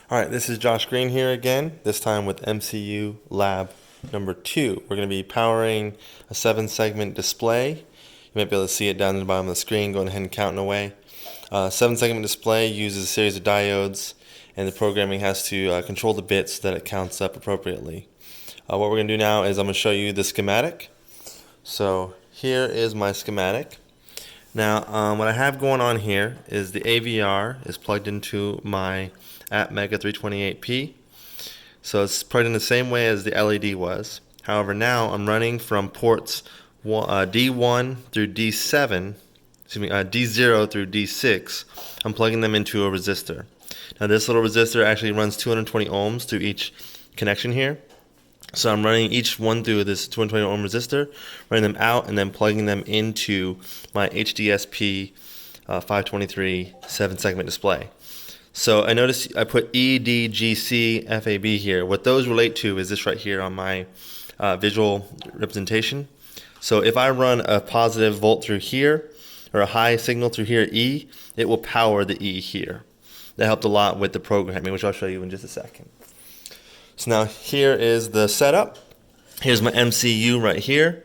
Alright, this is Josh Green here again, this time with MCU Lab number 2. We're going to be powering a 7-segment display. You might be able to see it down at the bottom of the screen, going ahead and counting away. 7-segment display uses a series of diodes, and the programming has to control the bits so that it counts up appropriately. What we're going to do now is I'm going to show you the schematic. So here is my schematic. Now, what I have going on here is the AVR is plugged into my Mega 328P. So it's plugged in the same way as the LED was. However, now I'm running from ports D1 through D7, D0 through D6. I'm plugging them into a resistor. Now this little resistor actually runs 220 ohms through each connection here. So I'm running each one through this 220 ohm resistor, running them out, and then plugging them into my HDSP 523 7-segment display. So I noticed I put EDGC FAB here. What those relate to is this right here on my visual representation. So if I run a positive volt through here, or a high signal through here, E, it will power the E here. That helped a lot with the programming, which I'll show you in just a second. So now here is the setup. Here's my MCU right here.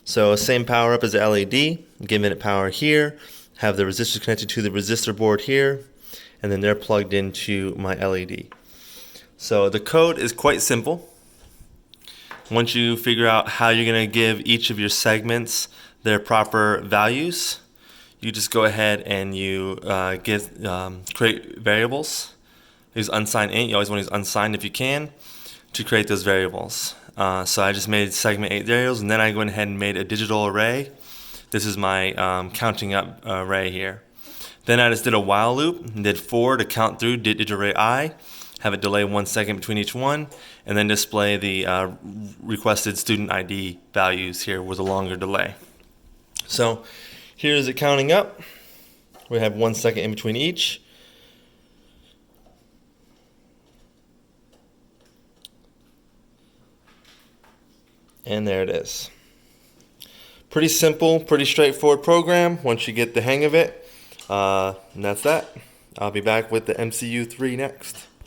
So same power up as the LED, giving it power here, have the resistors connected to the resistor board here, and then they're plugged into my LED. So the code is quite simple. Once you figure out how you're going to give each of your segments their proper values, you just go ahead and you create variables. Use unsigned int. You always want to use unsigned if you can to create those variables. So I just made segment 8 variables, and then I went ahead and made a digital array. This is my counting up array here. Then I just did a while loop and did 4 to count through digital array I, have it delay 1 second between each one, and then display the requested student ID values here with a longer delay. So here is it counting up. We have 1 second in between each. And there it is. Pretty simple, pretty straightforward program once you get the hang of it. And that's that. I'll be back with the MCU 3 next.